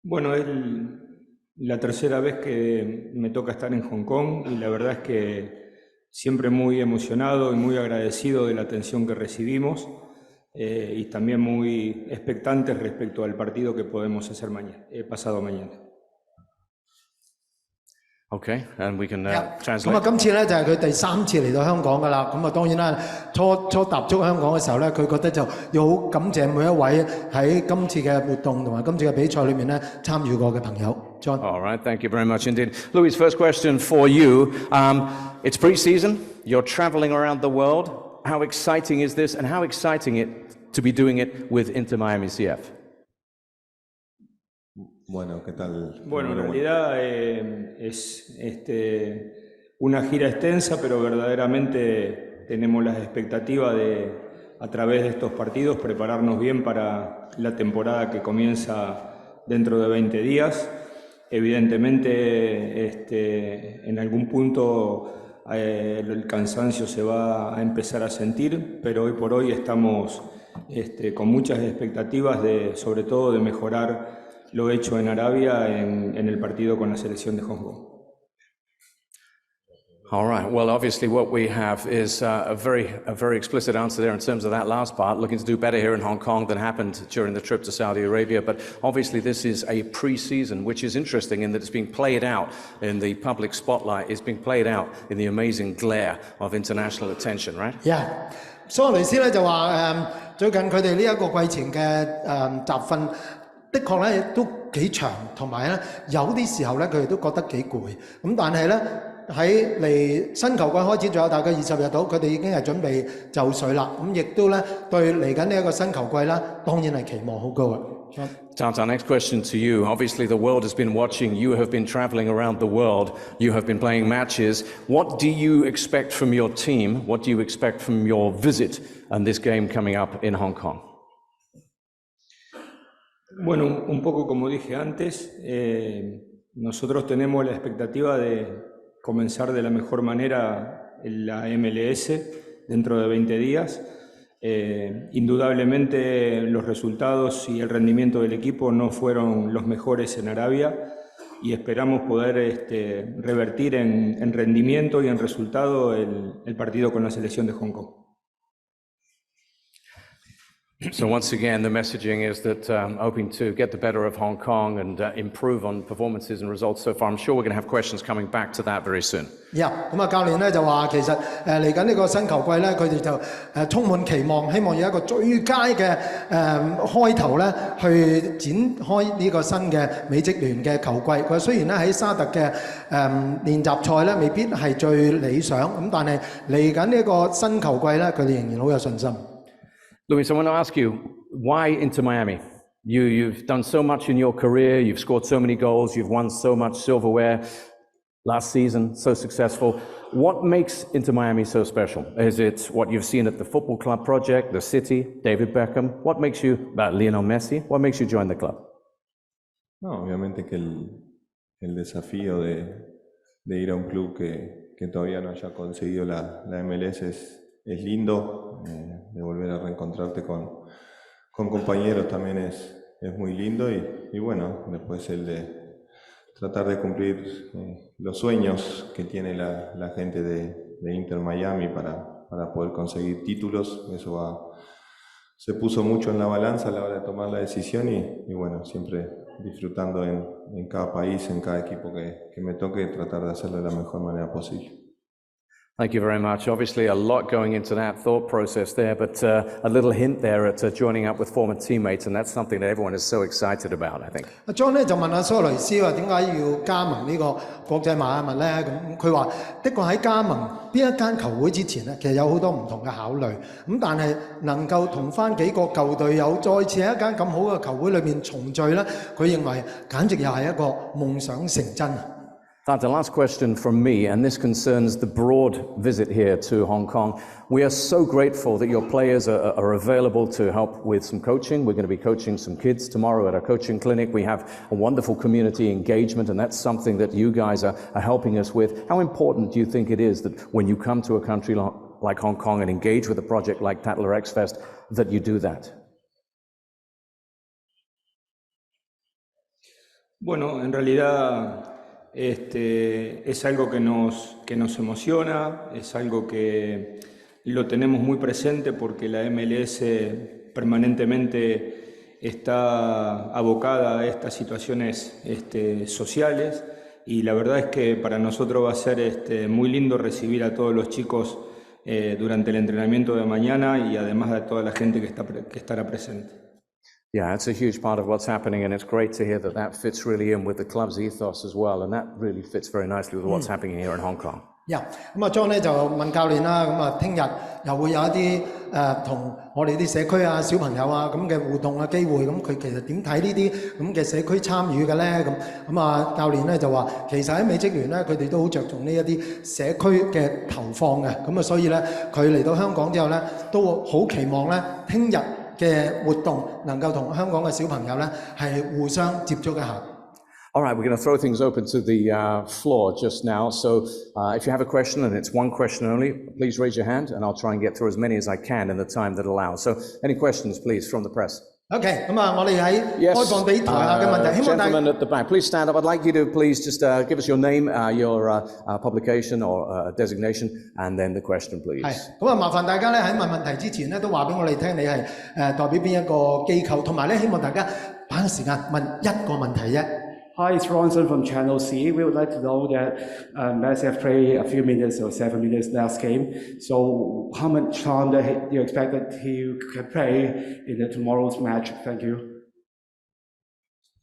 Bueno, es la tercera vez que me toca estar en Hong Kong y la verdad es que siempre muy emocionado y muy agradecido de la atención que recibimos y también muy expectantes respecto al partido que podemos hacer pasado mañana. Okay, and we can 咁 translate. 今次咧就係佢第3次嚟到香港噶啦，咁當然啦，初踏足香港嘅時候咧，佢覺得就要好感謝每一位喺今次嘅活動同埋今次嘅比賽裏面咧參與過嘅朋友。John. All right, thank you very much indeed. Louis, first question for you. It's pre-season, you're traveling around the world. How exciting is this, and how exciting it to be doing it with Inter Miami CF? Bueno, ¿qué tal? Bueno, en realidad es una gira extensa, pero verdaderamente tenemos las expectativas de, a través de estos partidos, prepararnos bien para la temporada que comienza dentro de 20 días. Evidentemente, en algún punto el cansancio se va a empezar a sentir, pero hoy por hoy estamos con muchas expectativas sobre todo de mejorar lo hecho en Arabia en el partido con la selección de Hong Kong. All right, well, obviously what we have is a very explicit answer there in terms of that last part, looking to do better here in Hong Kong than happened during the trip to Saudi Arabia. But obviously this is a pre-season, which is interesting in that it's being played out in the public spotlight, it's being played out in the amazing glare of international attention, right? Yeah. 蘇雷斯咧就話最近佢哋呢一個季前嘅集訓的確咧都幾長，同埋咧有啲時候咧佢哋都覺得幾攰。咁但係咧喺嚟新球季開始仲有大概20日到，佢哋已經係準備就緒啦。咁亦都咧對嚟緊呢一個新球季啦，當然係期望好高嘅。Tata, next question to you. Obviously, the world has been watching. You have been traveling around the world. You have been playing matches. What do you expect from your team? What do you expect from your visit and this game coming up in Hong Kong? Bueno, un poco como dije antes, nosotros tenemos la expectativa de comenzar de la mejor manera la MLS dentro de 20 días. Indudablemente los resultados y el rendimiento del equipo no fueron los mejores en Arabia y esperamos poder revertir en rendimiento y en resultado el partido con la selección de Hong Kong. So once again, the messaging is that hoping to get the better of Hong Kong and improve on performances and results so far. I'm sure we're going to have questions coming back to that very soon. Yeah, 咁啊，教練咧就話其實嚟緊呢個新球季咧，佢哋就充滿期望，希望有一個最佳嘅開頭咧，去展開呢個新嘅美職聯嘅球季。佢雖然咧喺沙特嘅練習賽咧未必係最理想，咁但係嚟緊呢個新球季咧，佢哋仍然好有信心。Louis, I want to ask you, why Inter Miami? You've done so much in your career, you've scored so many goals, you've won so much silverware last season, so successful. What makes Inter Miami so special? Is it what you've seen at the football club project, the city, David Beckham? What makes you, Lionel Messi, what makes you join the club? No, obviamente que el desafío de ir a un club que todavía no haya conseguido la MLS es lindo, de volver a reencontrarte con compañeros también es muy lindo y bueno, después el de tratar de cumplir los sueños que tiene la gente de Inter Miami para poder conseguir títulos. Eso se puso mucho en la balanza a la hora de tomar la decisión y bueno, siempre disfrutando en cada país, en cada equipo que me toque, tratar de hacerlo de la mejor manera posible. Thank you very much. Obviously, a lot going into that thought process there, but a little hint there at joining up with former teammates, and that's something that everyone is so excited about, I think. John 咧就問阿蘇雷斯話點解要加盟呢個國際邁阿密咧？咁佢話的確喺加盟邊一間球會之前咧，其實有好多唔同嘅考慮。咁但係能夠同翻幾個舊隊友再次喺一間咁好嘅球會裏面重聚咧，佢認為簡直又係一個夢想成真。That's the last question from me, and this concerns the broad visit here to Hong Kong. We are so grateful that your players are available to help with some coaching. We're going to be coaching some kids tomorrow at our coaching clinic. We have a wonderful community engagement, and that's something that you guys are helping us with. How important do you think it is that when you come to a country like Hong Kong and engage with a project like Tatler X Fest, that you do that? Bueno, en realidad es algo que nos emociona, es algo que lo tenemos muy presente porque la MLS permanentemente está abocada a estas situaciones sociales, y la verdad es que para nosotros va a ser muy lindo recibir a todos los chicos durante el entrenamiento de mañana, y además a toda la gente que estará presente. Yeah, it's a huge part of what's happening, and it's great to hear that that fits really in with the club's ethos as well, and that really fits very nicely with what's happening here in Hong Kong. Yeah， 咁啊 John 咧就問教練啦，咁啊聽日又會有一啲同我哋啲社區啊小朋友啊咁嘅互動嘅機會，咁佢其實點睇呢啲咁嘅社區參與嘅咧？咁啊教練咧就話，其實喺美職聯咧，佢哋都好着重呢一啲社區嘅投放嘅，咁啊所以咧佢嚟到香港之後咧，都好期望咧聽日嘅活動能夠同香港嘅小朋友咧係互相接觸一下。All right, we're going to throw things open to the floor just now. So if you have a question, and it's one question only, please raise your hand, and I'll try and get through as many as I can in the time that allows. So any questions, please, from the press? OK， 咁啊，我哋喺開放俾台下嘅問題，希望大家 gentlemen at the back, please stand up. I'd like you to please just give us your name, your publication or designation, and then the question, please. 係，咁啊，麻煩大家咧喺問問題之前咧，都話俾我哋聽你係代表邊一個機構，同埋咧希望大家把握時間問一個問題啫。Hi, it's Ronson from Channel C. We would like to know that Messi have played a few minutes or 7 minutes last game. So how much time do you expect that he can play in the tomorrow's match? Thank you.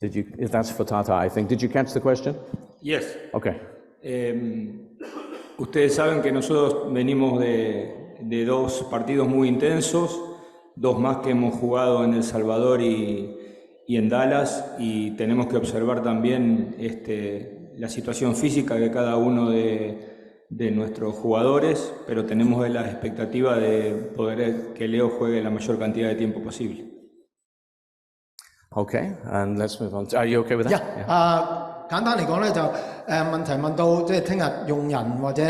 Did you? If that's for Tata, I think. Did you catch the question? Yes. Okay. Ustedes saben que nosotros venimos de dos partidos muy intensos, dos más que hemos jugado en El Salvador y en Dallas, y tenemos que observar también la situación física de cada uno de nuestros jugadores, pero tenemos la expectativa de poder que Leo juegue la mayor cantidad de tiempo posible. Okay, and let's move on. Are you okay with that? Yeah. 簡單嚟講咧，就問題問到即係聽日用人或者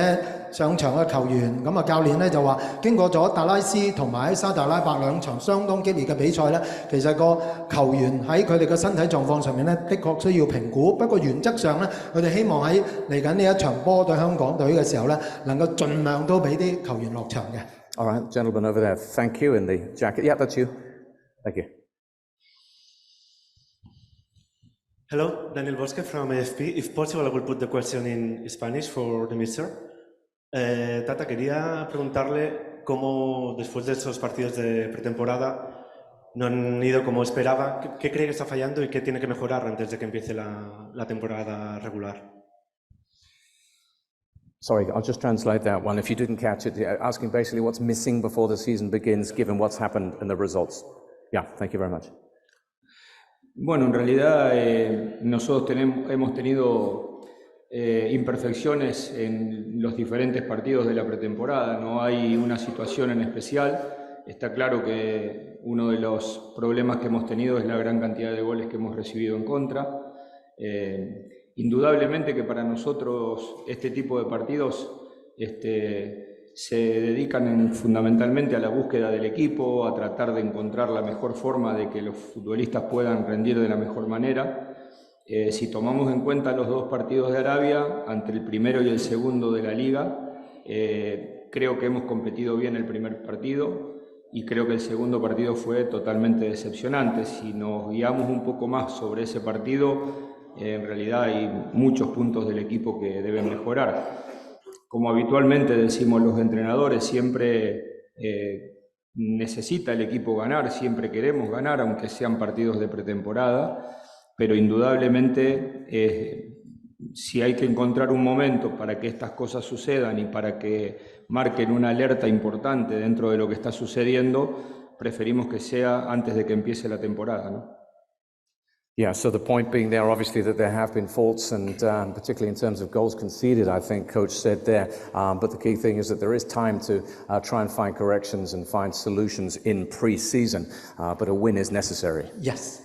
上場嘅球員，咁啊教練咧就話經過咗達拉斯同埋喺沙特阿拉伯兩場相當激烈嘅比賽咧，其實個球員喺佢哋嘅身體狀況上面咧，的確需要評估。不過原則上咧，佢哋希望喺嚟緊呢一場波對香港隊嘅時候咧，能夠盡量都俾啲球員落場嘅。All right, gentleman over there. Thank you in the jacket. Yeah, that's you. Thank you. Hello, Daniel Bosque from AFP. If possible, I will put the question in Spanish for the Mr. Tata, quería preguntarle cómo después de esos partidos de pretemporada no han ido como esperaba. ¿Qué cree que está fallando y qué tiene que mejorar antes de que empiece la temporada regular? Sorry, I'll just translate that one. If you didn't catch it, asking basically what's missing before the season begins, given what's happened and the results. Yeah, thank you very much. Bueno, en realidad nosotros hemos tenido imperfecciones en los diferentes partidos de la pretemporada, no hay una situación en especial. Está claro que uno de los problemas que hemos tenido es la gran cantidad de goles que hemos recibido en contra. Indudablemente que para nosotros este tipo de partidos se dedican fundamentalmente a la búsqueda del equipo, a tratar de encontrar la mejor forma de que los futbolistas puedan rendir de la mejor manera. Si tomamos en cuenta los dos partidos de Arabia, ante el primero y el segundo de la Liga, creo que hemos competido bien el primer partido y creo que el segundo partido fue totalmente decepcionante. Si nos guiamos un poco más sobre ese partido, en realidad hay muchos puntos del equipo que deben mejorar. Como habitualmente decimos los entrenadores, siempre necesita el equipo ganar, siempre queremos ganar, aunque sean partidos de pretemporada, pero indudablemente si hay que encontrar un momento para que estas cosas sucedan y para que marquen una alerta importante dentro de lo que está sucediendo, preferimos que sea antes de que empiece la temporada, ¿no? Yeah, so the point being there, obviously, that there have been faults, and particularly in terms of goals conceded, I think Coach said there. But the key thing is that there is time to try and find corrections and find solutions in pre-season. But a win is necessary. Yes.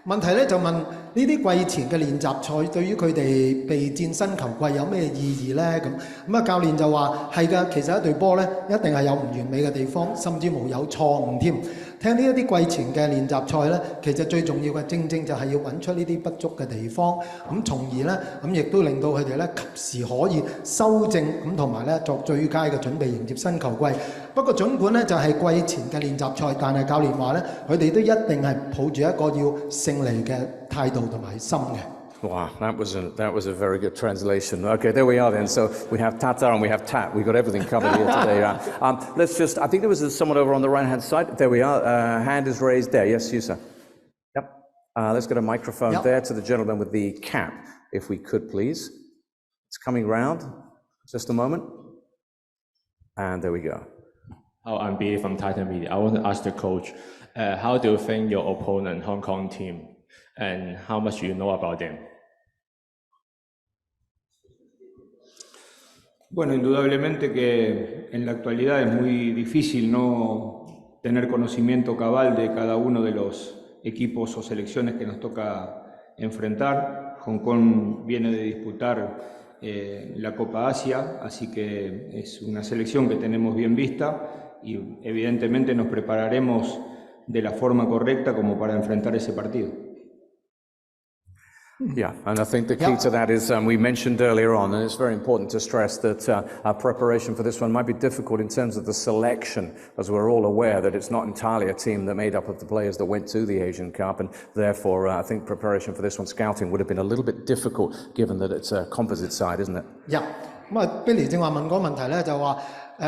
問題咧就問呢啲季前嘅練習賽對於佢哋備戰新球季有咩意義咧？咁啊教練就話係㗎，其實一隊波咧一定係有唔完美嘅地方，甚至乎有錯誤添。聽呢一啲季前嘅練習賽咧，其實最重要嘅正正就係要揾出呢啲不足嘅地方，咁從而咧咁亦都令到佢哋咧及時可以修正，咁同埋咧作最佳嘅準備迎接新球季。不過儘管咧就係季前嘅練習賽，但係教練話咧，佢哋都一定係抱住一個要勝利嘅態度同埋心嘅。Wow, that was a very good translation. Okay, there we are then. So we have tata and we have tat. We've got everything covered here today. Let's just, I think there was someone over on the right-hand side. There we are. Hand is raised there. Yes, you, sir. Yep. Let's get a microphone there to the gentleman with the cap, if we could, please. It's coming round. Just a moment. And there we go. Oh, I'm Billy from Titan Media. I want to ask the coach, how do you think your opponent, Hong Kong team, and how much you know about them? Bueno, indudablemente que en la actualidad es muy difícil no tener conocimiento cabal de cada uno de los equipos o selecciones que nos toca enfrentar. Hong Kong viene de disputar la Copa Asia, así que es una selección que tenemos bien vista y evidentemente nos prepararemos de la forma correcta como para enfrentar ese partido. Yeah, and I think the key to that is we mentioned earlier on, and it's very important to stress that our preparation for this one might be difficult in terms of the selection, as we're all aware that it's not entirely a team that made up of the players that went to the Asian Cup, and therefore I think preparation for this one, scouting, would have been a little bit difficult given that it's a composite side, isn't it? Yeah. 咁啊 ，Billy 正話問嗰個問題咧，就話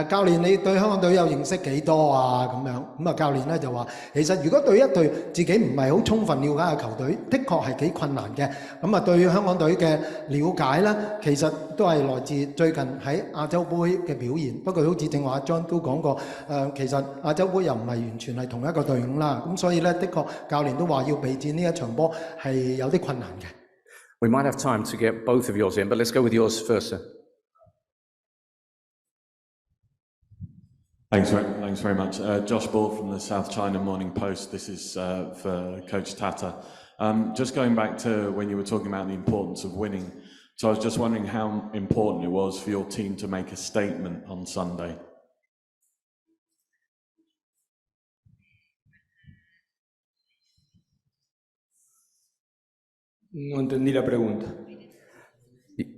教練你對香港隊有認識幾多啊？咁樣咁啊，教練咧就話其實如果對一隊自己唔係好充分了解嘅球隊，的確係幾困難嘅。咁啊，對香港隊嘅了解咧，其實都係來自最近喺亞洲杯嘅表現。不過好似正話阿 John 都講過，其實亞洲杯又唔係完全係同一個隊伍啦。咁所以咧，的確教練都話要備戰呢一場波係有啲困難嘅。We might have time to get both of yours in, but let's go with yours first, sir. Thanks very much. Josh Ball from the South China Morning Post. This is for Coach Tata. Just going back to when you were talking about the importance of winning. So I was just wondering how important it was for your team to make a statement on Sunday. No entendí la pregunta.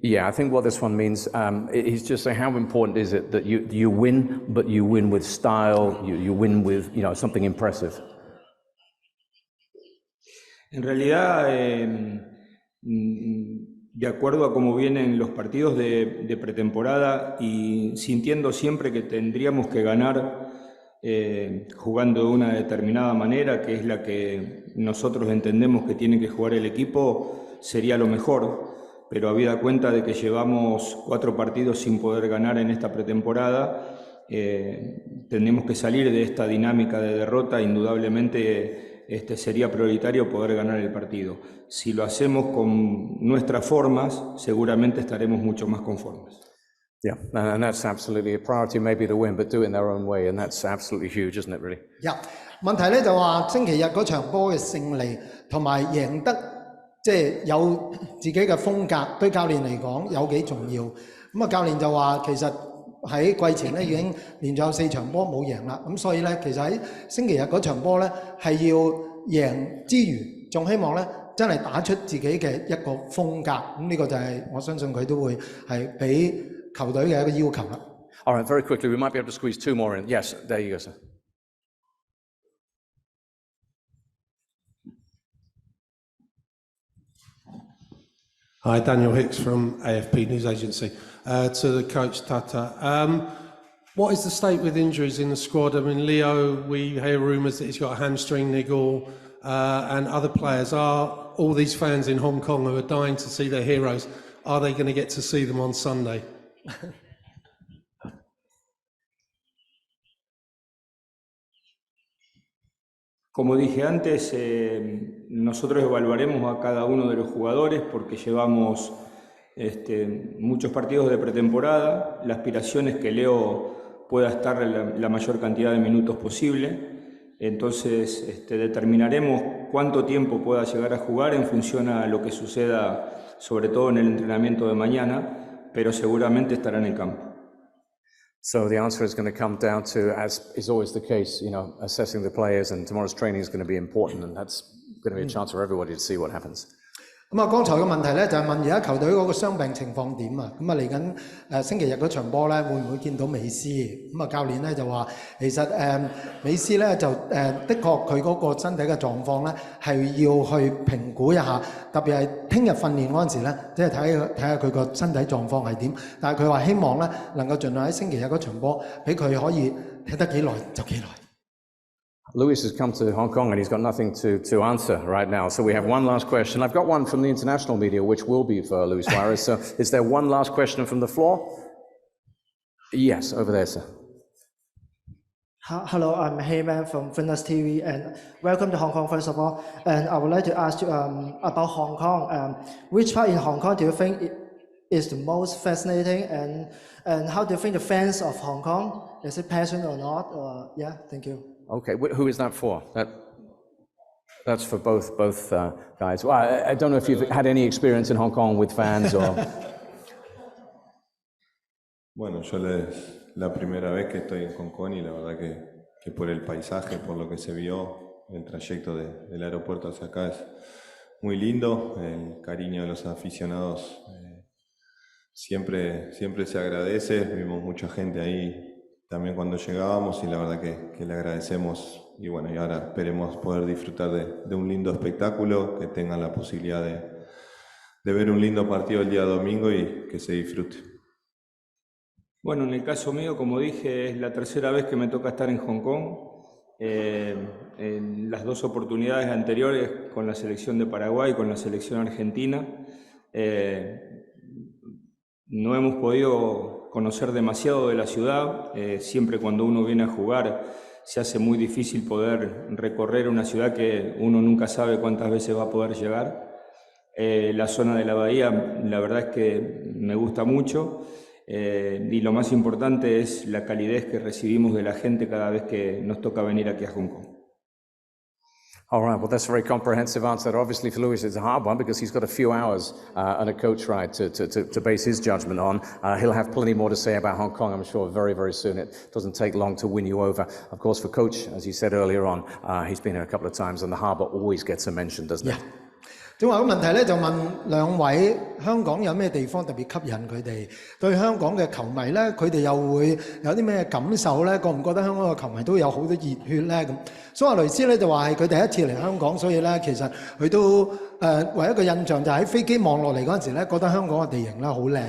Yeah, I think what this one means is just saying how important is it that you win, but you win with style, you win with something impressive. En realidad, de acuerdo a cómo vienen los partidos de pretemporada y sintiendo siempre que tendríamos que ganar jugando de una determinada manera, que es la que nosotros entendemos que tiene que jugar el equipo, sería lo mejor. Pero habida cuenta de que llevamos 4 partidos sin poder ganar en esta pretemporada, tenemos que salir de esta dinámica de derrota. Indudablemente sería prioritario poder ganar el partido. Si lo hacemos con nuestras formas, seguramente estaremos mucho más conformes. Yeah, and that's absolutely a priority, maybe to win, but do it in their own way, and that's absolutely huge, isn't it, really? Yeah. 問題咧就話星期日嗰場波嘅勝利同埋贏得。即係有自己嘅風格，對教練嚟講有幾重要。咁啊，教練就話其實喺季前咧已經連續有4場波冇贏啦。咁所以咧，其實喺星期日嗰場波咧係要贏之餘，仲希望咧真係打出自己嘅一個風格。咁呢個就係我相信佢都會係俾球隊嘅一個要求啦。All right, very quickly, we might be able to squeeze 2 more in. Yes, there you go, sir. Hi, Daniel Hicks from AFP News Agency. To the coach Tata, what is the state with injuries in the squad? I mean, Leo, we hear rumours that he's got a hamstring niggle, and other players. Are all these fans in Hong Kong who are dying to see their heroes, are they going to get to see them on Sunday? Como dije antes, nosotros evaluaremos a cada uno de los jugadores porque llevamos muchos partidos de pretemporada. La aspiración es que Leo pueda estar la mayor cantidad de minutos posible. Entonces determinaremos cuánto tiempo pueda llegar a jugar en función a lo que suceda, sobre todo en el entrenamiento de mañana, pero seguramente estará en el campo. So the answer is going to come down to, as is always the case, you know, assessing the players, and tomorrow's training is going to be important, and that's going to be a chance for everybody to see what happens. 咁啊，剛才嘅問題咧就係問而家球隊嗰個傷病情況點啊？咁啊嚟緊星期日嗰場波咧，會唔會見到美斯？咁啊教練咧就話，其實美斯咧就的確佢嗰個身體嘅狀況咧係要去評估一下，特別係聽日訓練嗰陣時咧，即係睇下佢個身體狀況係點。但係佢話希望咧能夠盡量喺星期日嗰場波，俾佢可以踢得幾耐就幾耐。Luis has come to Hong Kong and he's got nothing to answer right now. So we have one last question. I've got one from the international media, which will be for Luis Suarez. So is there one last question from the floor? Yes, over there, sir. Hello, I'm Heyman from Fitness TV, and welcome to Hong Kong, first of all. And I would like to ask you about Hong Kong. Which part in Hong Kong do you think is the most fascinating, and how do you think the fans of Hong Kong, is it passionate or not? Yeah, thank you. Okay, who is that for? That's for both guys. Well, I don't know if you've had any experience in Hong Kong with fans or... Bueno, yo la primera vez que estoy en Hong Kong y la verdad que por el paisaje, por lo que se vio, el trayecto del aeropuerto hacia acá es muy lindo, el cariño de los aficionados siempre se agradece, vimos mucha gente ahí también cuando llegábamos y la verdad que le agradecemos y bueno, y ahora esperemos poder disfrutar de un lindo espectáculo, que tengan la posibilidad de ver un lindo partido el día domingo y que se disfrute. Bueno, en el caso mío, como dije, es la tercera vez que me toca estar en Hong Kong. En las dos oportunidades anteriores con la selección de Paraguay y con la selección argentina, no hemos podido conocer demasiado de la ciudad. Siempre cuando uno viene a jugar se hace muy difícil poder recorrer una ciudad que uno nunca sabe cuántas veces va a poder llegar. La zona de la bahía, la verdad es que me gusta mucho. Y lo más importante es la calidez que recibimos de la gente cada vez que nos toca venir aquí a Hong Kong. All right, well, that's a very comprehensive answer. Obviously, for Luis, it's a hard one because he's got a few hours and a coach ride to base his judgment on. He'll have plenty more to say about Hong Kong, I'm sure, very, very soon. It doesn't take long to win you over. Of course, for Coach, as you said earlier on, he's been here a couple of times, and the harbour always gets a mention, doesn't it? 正話個問題咧就問兩位香港有咩地方特別吸引佢哋？對香港嘅球迷咧，佢哋又會有啲咩感受咧？覺唔覺得香港嘅球迷都有好多熱血咧？咁蘇亞雷斯咧就話係佢第一次嚟香港，所以咧其實佢都唯一個印象就喺飛機望落嚟嗰陣時咧，覺得香港嘅地形咧好靚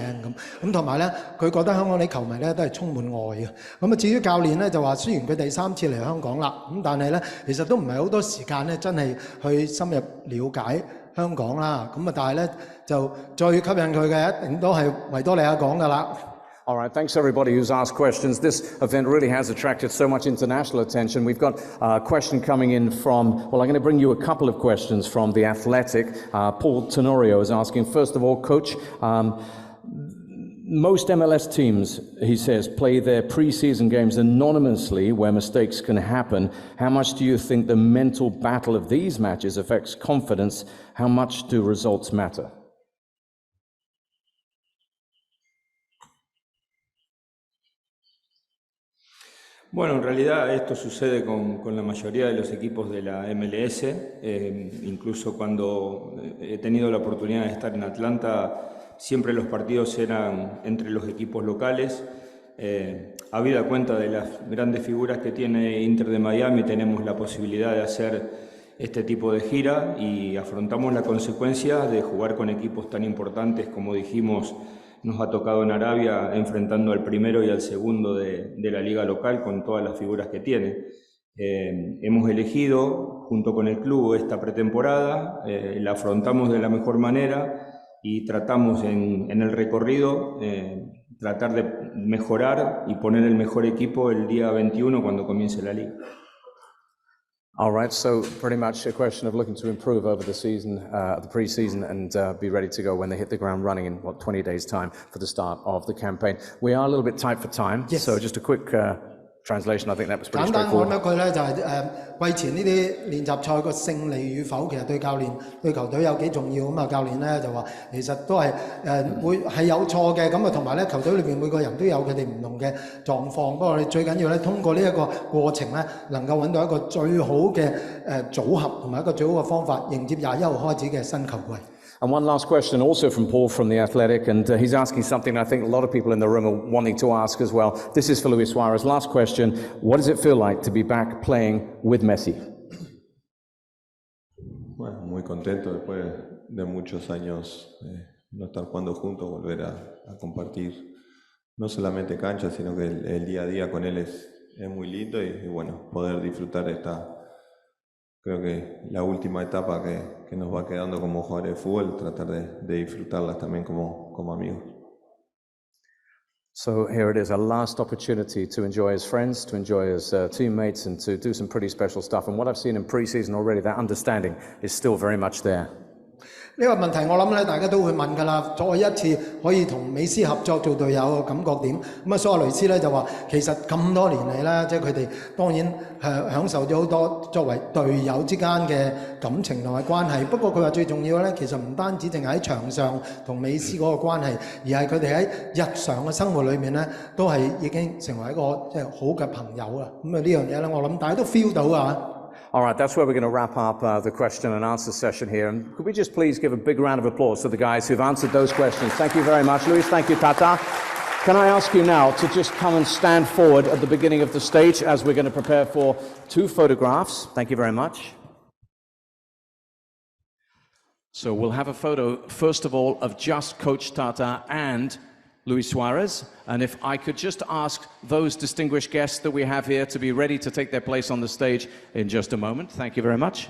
咁同埋咧佢覺得香港啲球迷咧都係充滿愛嘅。咁啊至於教練咧就話雖然佢第三次嚟香港啦，咁但係咧其實都唔係好多時間咧真係去深入了解香港啦，咁啊，但係咧就最吸引佢嘅一定都係維多利亞港㗎啦。All right, thanks everybody who's asked questions. This event really has attracted so much international attention. We've got a question coming in from, well, I'm going to bring you a couple of questions from The Athletic. Paul Tenorio is asking, first of all, Coach, most MLS teams, he says, play their pre-season games anonymously where mistakes can happen. How much do you think the mental battle of these matches affects confidence? How much do results matter? Bueno, en realidad esto sucede con la mayoría de los equipos de la MLS. Incluso cuando he tenido la oportunidad de estar en Atlanta, siempre los partidos eran entre los equipos locales. Habida cuenta de las grandes figuras que tiene Inter de Miami, tenemos la posibilidad de hacer este tipo de gira y afrontamos la consecuencia de jugar con equipos tan importantes como dijimos. Nos ha tocado en Arabia enfrentando al primero y al segundo de la liga local con todas las figuras que tiene. Hemos elegido junto con el club esta pretemporada, la afrontamos de la mejor manera y tratamos en el recorrido tratar de mejorar y poner el mejor equipo el día 21 cuando comience la liga. All right, so pretty much a question of looking to improve over the season, the pre-season, and be ready to go when they hit the ground running in, 20 days' time for the start of the campaign. We are a little bit tight for time, yes. So just a quick translation, I think that was pretty 簡單講 straightforward. 一句咧，就係季前呢啲練習賽個勝利與否，其實對教練、對球隊有幾重要咁啊！教練咧就話其實都係會係有錯嘅，咁啊同埋咧球隊裏邊每個人都有佢哋唔同嘅狀況，不過我哋最緊要咧通過呢一個過程咧，能夠揾到一個最好嘅組合同埋一個最好嘅方法，迎接21號開始嘅新球季。And one last question also from Paul from The Athletic, and he's asking something I think a lot of people in the room are wanting to ask as well. This is for Luis Suarez. Last question, what does it feel like to be back playing with Messi? Bueno, muy contento después de muchos años no estar jugando juntos, volver a compartir no solamente cancha, sino que el día a día con él es muy lindo y bueno, poder disfrutar creo que la última etapa que nos va quedando como jugadores de fútbol, tratar de disfrutarlas también como amigos. So here it is, a last opportunity to enjoy his friends, to enjoy his teammates, and to do some pretty special stuff. And what I've seen in pre-season already, that understanding is still very much there. 呢個問題我諗咧，大家都會問㗎啦。再一次可以同美斯合作做隊友嘅感覺點？咁啊，蘇亞雷斯咧就話，其實咁多年嚟咧，即係佢哋當然享受咗好多作為隊友之間嘅感情同埋關係。不過佢話最重要咧，其實唔單止淨係喺場上同美斯嗰個關係，而係佢哋喺日常嘅生活裏面咧，都係已經成為一個即係好嘅朋友啦。咁啊呢樣嘢咧，我諗大家都 feel 到啊。All right, that's where we're going to wrap up the question and answer session here. And could we just please give a big round of applause to the guys who've answered those questions? Thank you very much, Luis. Thank you, Tata. Can I ask you now to just come and stand forward at the beginning of the stage as we're going to prepare for 2 photographs. Thank you very much. So we'll have a photo, first of all, of just Coach Tata and Luis Suarez, and if I could just ask those distinguished guests that we have here to be ready to take their place on the stage in just a moment. Thank you very much.